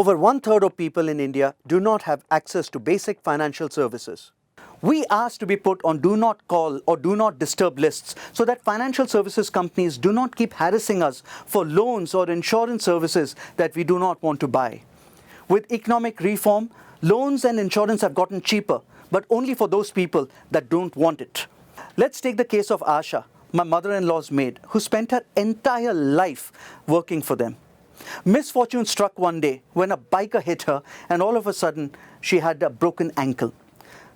Over one-third of people in India do not have access to basic financial services. We asked to be put on do not call or do not disturb lists so that financial services companies do not keep harassing us for loans or insurance services that we do not want to buy. With economic reform, loans and insurance have gotten cheaper, but only for those people that don't want it. Let's take the case of Asha, my mother-in-law's maid, who spent her entire life working for them. Misfortune struck one day when a biker hit her and all of a sudden she had a broken ankle.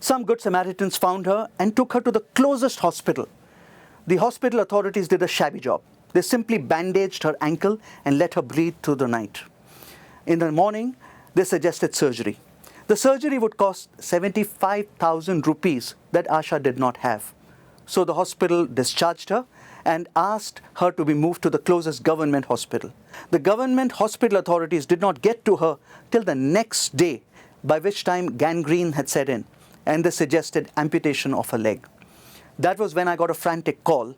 Some good Samaritans found her and took her to the closest hospital. The hospital authorities did a shabby job. They simply bandaged her ankle and let her breathe through the night. In the morning, they suggested surgery. The surgery would cost 75,000 rupees that Asha did not have. So the hospital discharged her and asked her to be moved to the closest government hospital. The government hospital authorities did not get to her till the next day, by which time gangrene had set in, and they suggested amputation of her leg. That was when I got a frantic call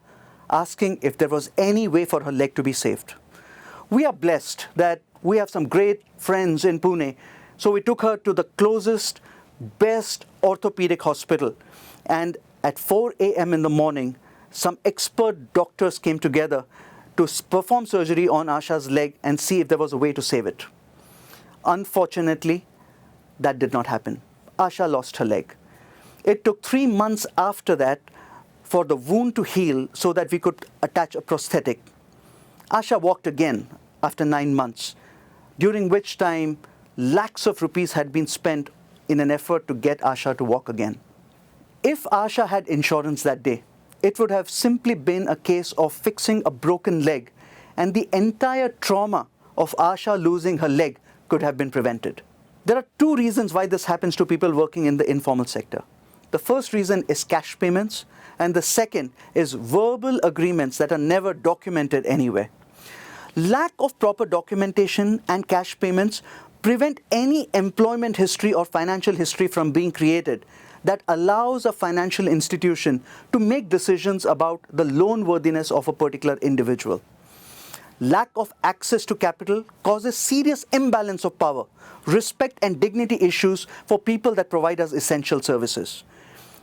asking if there was any way for her leg to be saved. We are blessed that we have some great friends in Pune, so we took her to the closest, best orthopedic hospital, and at 4 a.m. in the morning, some expert doctors came together to perform surgery on Asha's leg and see if there was a way to save it. Unfortunately, that did not happen. Asha lost her leg. It took 3 months after that for the wound to heal so that we could attach a prosthetic. Asha walked again after 9 months, during which time lakhs of rupees had been spent in an effort to get Asha to walk again. If Asha had insurance that day, it would have simply been a case of fixing a broken leg, and the entire trauma of Asha losing her leg could have been prevented. There are 2 reasons why this happens to people working in the informal sector. The first reason is cash payments, and the second is verbal agreements that are never documented anywhere. Lack of proper documentation and cash payments prevent any employment history or financial history from being created that allows a financial institution to make decisions about the loan worthiness of a particular individual. Lack of access to capital causes serious imbalance of power, respect and dignity issues for people that provide us essential services.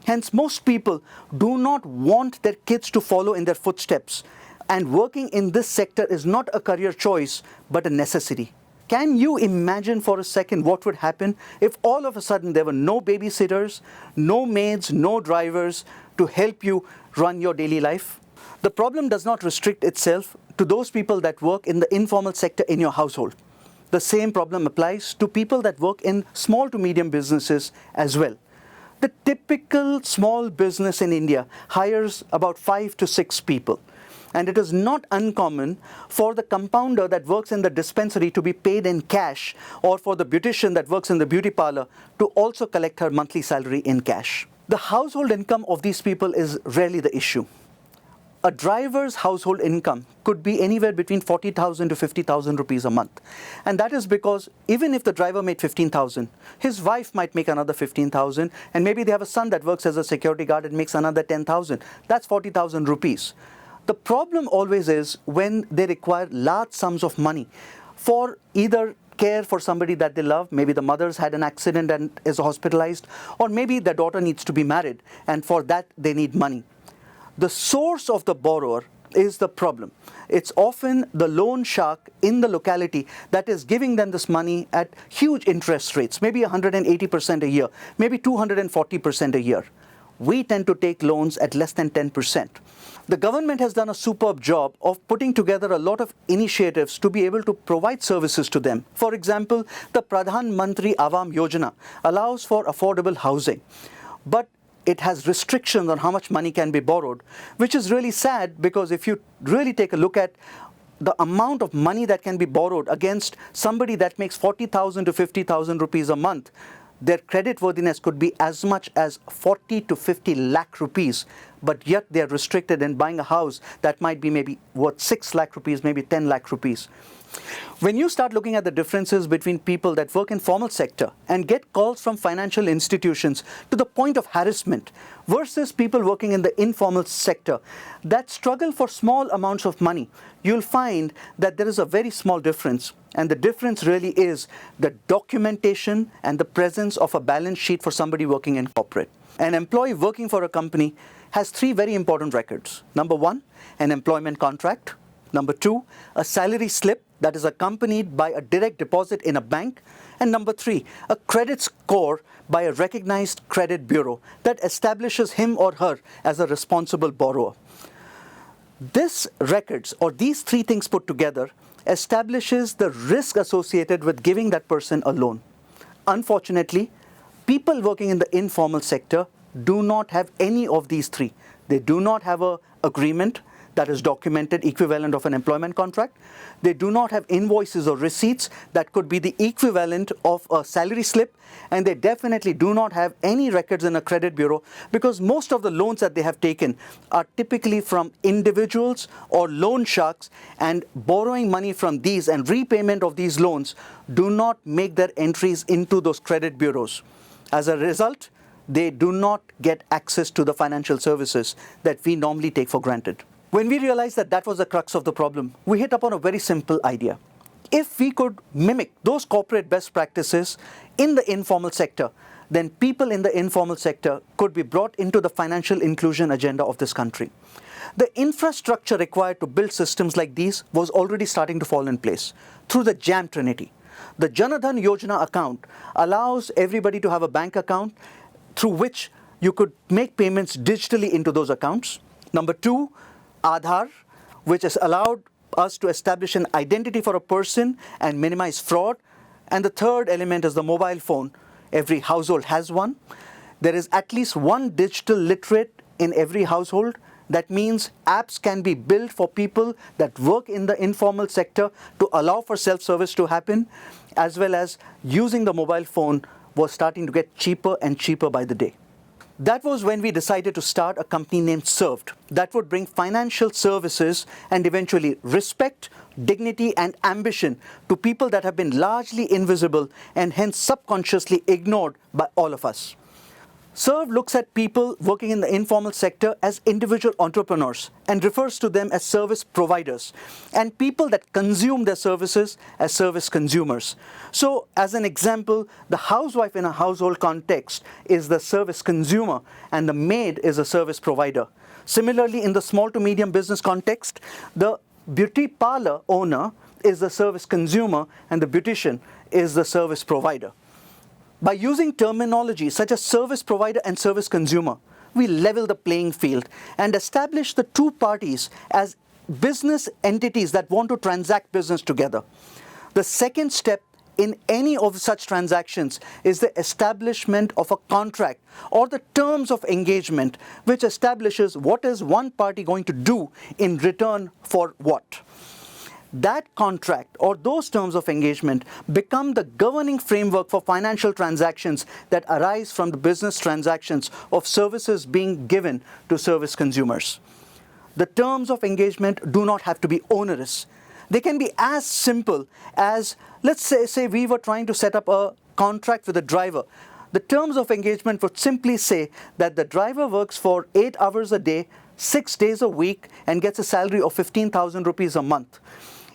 Hence, most people do not want their kids to follow in their footsteps, and working in this sector is not a career choice but a necessity. Can you imagine for a second what would happen if all of a sudden there were no babysitters, no maids, no drivers to help you run your daily life? The problem does not restrict itself to those people that work in the informal sector in your household. The same problem applies to people that work in small to medium businesses as well. The typical small business in India hires about 5 to 6 people. And it is not uncommon for the compounder that works in the dispensary to be paid in cash, or for the beautician that works in the beauty parlor to also collect her monthly salary in cash. The household income of these people is rarely the issue. A driver's household income could be anywhere between 40,000 to 50,000 rupees a month. And that is because even if the driver made 15,000, his wife might make another 15,000, and maybe they have a son that works as a security guard and makes another 10,000. That's 40,000 rupees. The problem always is when they require large sums of money for either care for somebody that they love, maybe the mother's had an accident and is hospitalized, or maybe their daughter needs to be married, and for that they need money. The source of the borrower is the problem. It's often the loan shark in the locality that is giving them this money at huge interest rates, maybe 180% a year, maybe 240% a year. We tend to take loans at less than 10%. The government has done a superb job of putting together a lot of initiatives to be able to provide services to them. For example, the Pradhan Mantri Avam Yojana allows for affordable housing, but it has restrictions on how much money can be borrowed, which is really sad, because if you really take a look at the amount of money that can be borrowed against somebody that makes 40,000 to 50,000 rupees a month, their credit worthiness could be as much as 40 to 50 lakh rupees, but yet they are restricted in buying a house that might be maybe worth 6 lakh rupees, maybe 10 lakh rupees. When you start looking at the differences between people that work in formal sector and get calls from financial institutions to the point of harassment versus people working in the informal sector that struggle for small amounts of money, you'll find that there is a very small difference. And the difference really is the documentation and the presence of a balance sheet for somebody working in corporate. An employee working for a company has three very important records. Number one, an employment contract. Number two, a salary slip that is accompanied by a direct deposit in a bank. And number three, a credit score by a recognized credit bureau that establishes him or her as a responsible borrower. This records, or these three things put together, establishes the risk associated with giving that person a loan. Unfortunately, people working in the informal sector do not have any of these three. They do not have an agreement that is documented equivalent of an employment contract. They do not have invoices or receipts that could be the equivalent of a salary slip, and they definitely do not have any records in a credit bureau because most of the loans that they have taken are typically from individuals or loan sharks, and borrowing money from these and repayment of these loans do not make their entries into those credit bureaus. As a result, they do not get access to the financial services that we normally take for granted. When we realized that that was the crux of the problem, we hit upon a very simple idea. If we could mimic those corporate best practices in the informal sector, then people in the informal sector could be brought into the financial inclusion agenda of this country. The infrastructure required to build systems like these was already starting to fall in place through the JAM Trinity. The Jan Dhan Yojana account allows everybody to have a bank account through which you could make payments digitally into those accounts. Number two, Aadhaar, which has allowed us to establish an identity for a person and minimize fraud. And the third element is the mobile phone. Every household has one. There is at least one digital literate in every household. That means apps can be built for people that work in the informal sector to allow for self-service to happen, as well as using the mobile phone was starting to get cheaper and cheaper by the day. That was when we decided to start a company named Serv'd that would bring financial services and eventually respect, dignity, and ambition to people that have been largely invisible and hence subconsciously ignored by all of us. Serv'd looks at people working in the informal sector as individual entrepreneurs and refers to them as service providers, and people that consume their services as service consumers. So, as an example, the housewife in a household context is the service consumer and the maid is a service provider. Similarly, in the small to medium business context, the beauty parlor owner is the service consumer and the beautician is the service provider. By using terminology such as service provider and service consumer, we level the playing field and establish the two parties as business entities that want to transact business together. The second step in any of such transactions is the establishment of a contract or the terms of engagement, which establishes what is one party going to do in return for what. That contract or those terms of engagement become the governing framework for financial transactions that arise from the business transactions of services being given to service consumers. The terms of engagement do not have to be onerous. They can be as simple as, let's say we were trying to set up a contract with a driver. The terms of engagement would simply say that the driver works for 8 hours a day, 6 days a week, and gets a salary of 15,000 rupees a month.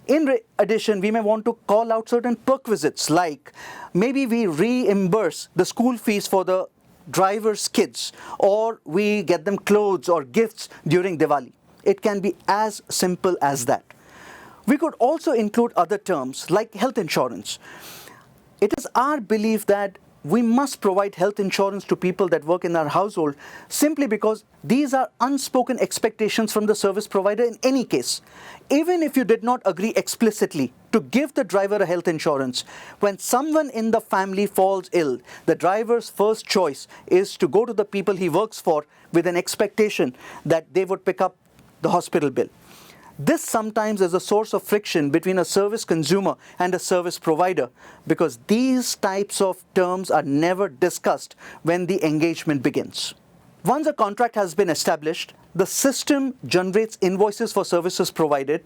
In addition, we may want to call out certain perquisites, like maybe we reimburse the school fees for the driver's kids, or we get them clothes or gifts during Diwali. It can be as simple as that. We could also include other terms like health insurance. It is our belief that we must provide health insurance to people that work in our household simply because these are unspoken expectations from the service provider in any case. Even if you did not agree explicitly to give the driver a health insurance, when someone in the family falls ill, the driver's first choice is to go to the people he works for with an expectation that they would pick up the hospital bill. This sometimes is a source of friction between a service consumer and a service provider because these types of terms are never discussed when the engagement begins. Once a contract has been established, the system generates invoices for services provided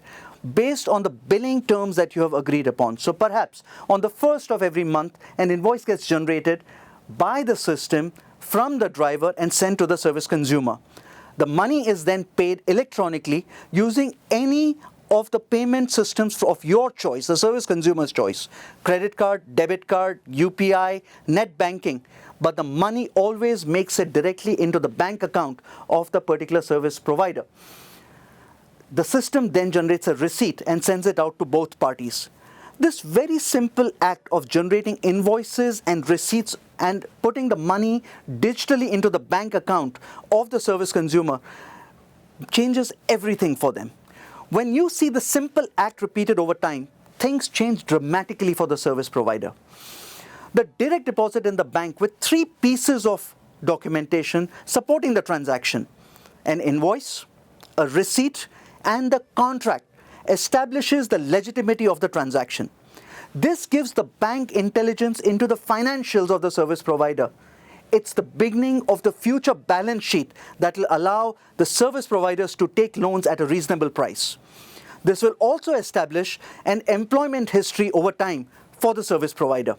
based on the billing terms that you have agreed upon. So perhaps on the first of every month, an invoice gets generated by the system from the driver and sent to the service consumer. The money is then paid electronically using any of the payment systems of your choice, the service consumer's choice: credit card, debit card, UPI, net banking. But the money always makes it directly into the bank account of the particular service provider. The system then generates a receipt and sends it out to both parties. This very simple act of generating invoices and receipts and putting the money digitally into the bank account of the service consumer changes everything for them. When you see the simple act repeated over time, things change dramatically for the service provider. The direct deposit in the bank with 3 pieces of documentation supporting the transaction: an invoice, a receipt, and the contract establishes the legitimacy of the transaction. This gives the bank intelligence into the financials of the service provider. It's the beginning of the future balance sheet that will allow the service providers to take loans at a reasonable price. This will also establish an employment history over time for the service provider.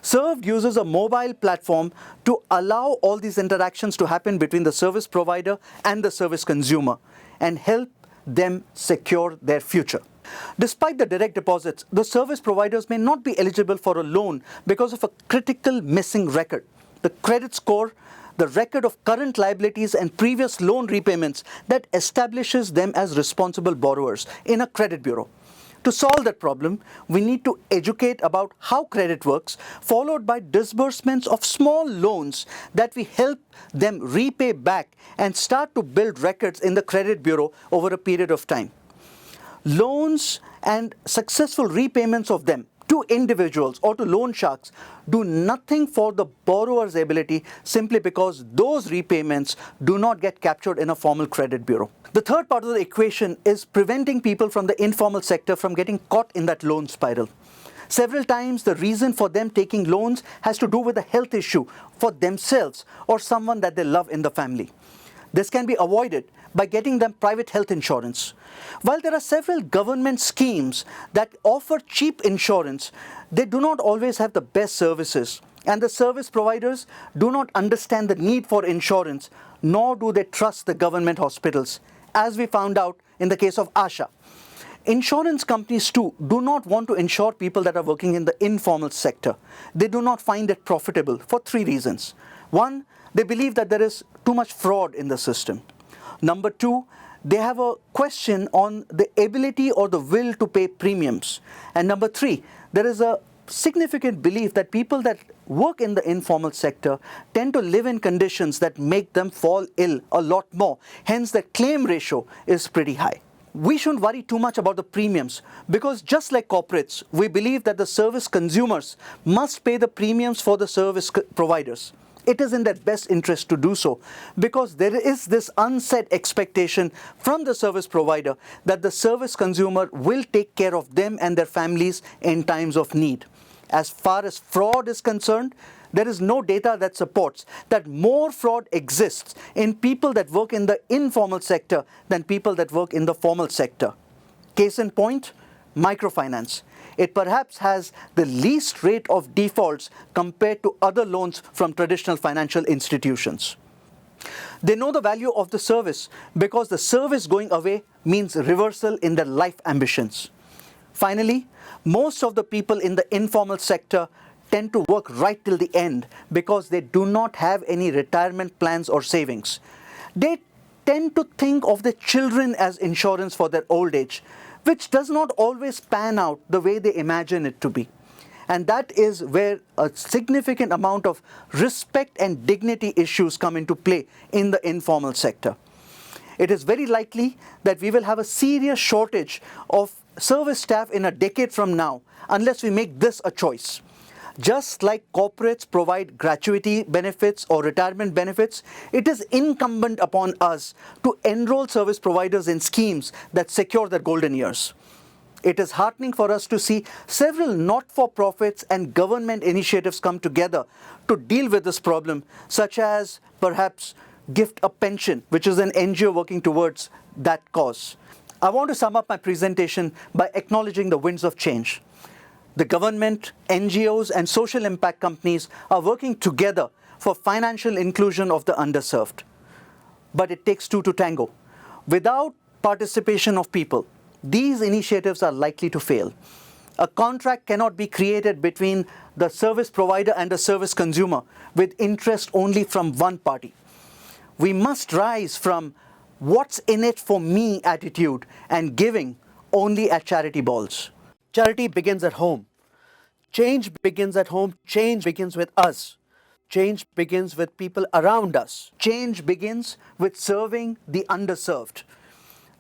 Serv'd uses a mobile platform to allow all these interactions to happen between the service provider and the service consumer and help them secure their future. Despite the direct deposits, the service providers may not be eligible for a loan because of a critical missing record: the credit score, the record of current liabilities and previous loan repayments that establishes them as responsible borrowers in a credit bureau. To solve that problem, we need to educate about how credit works, followed by disbursements of small loans that we help them repay back and start to build records in the credit bureau over a period of time. Loans and successful repayments of them to individuals or to loan sharks do nothing for the borrower's ability simply because those repayments do not get captured in a formal credit bureau. The third part of the equation is preventing people from the informal sector from getting caught in that loan spiral. Several times the reason for them taking loans has to do with a health issue for themselves or someone that they love in the family. This can be avoided by getting them private health insurance. While there are several government schemes that offer cheap insurance, they do not always have the best services, and the service providers do not understand the need for insurance, nor do they trust the government hospitals, as we found out in the case of Asha. Insurance companies too do not want to insure people that are working in the informal sector. They do not find it profitable for 3 reasons. 1, they believe that there is too much fraud in the system. Number 2, they have a question on the ability or the will to pay premiums. And number 3, there is a significant belief that people that work in the informal sector tend to live in conditions that make them fall ill a lot more. Hence, the claim ratio is pretty high. We shouldn't worry too much about the premiums because just like corporates, we believe that the service consumers must pay the premiums for the service providers. It is in their best interest to do so because there is this unsaid expectation from the service provider that the service consumer will take care of them and their families in times of need. As far as fraud is concerned, there is no data that supports that more fraud exists in people that work in the informal sector than people that work in the formal sector. Case in point, microfinance. It perhaps has the least rate of defaults compared to other loans from traditional financial institutions. They know the value of the service because the service going away means reversal in their life ambitions. Finally, most of the people in the informal sector tend to work right till the end because they do not have any retirement plans or savings. They tend to think of their children as insurance for their old age, which does not always pan out the way they imagine it to be. And that is where a significant amount of respect and dignity issues come into play in the informal sector. It is very likely that we will have a serious shortage of service staff in a decade from now unless we make this a choice. Just like corporates provide gratuity benefits or retirement benefits, it is incumbent upon us to enroll service providers in schemes that secure their golden years. It is heartening for us to see several not-for-profits and government initiatives come together to deal with this problem, such as perhaps gift a pension, which is an NGO working towards that cause. I want to sum up my presentation by acknowledging the winds of change. The government, NGOs, and social impact companies are working together for financial inclusion of the underserved. But it takes two to tango. Without participation of people, these initiatives are likely to fail. A contract cannot be created between the service provider and the service consumer with interest only from one party. We must rise from what's in it for me attitude and giving only at charity balls. Charity begins at home. Change begins at home. Change begins with us. Change begins with people around us. Change begins with serving the underserved.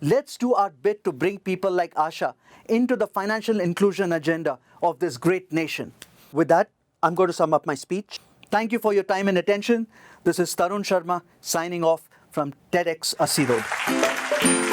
Let's do our bit to bring people like Asha into the financial inclusion agenda of this great nation. With that, I'm going to sum up my speech. Thank you for your time and attention. This is Tarun Sharma signing off from TEDxAssiRd.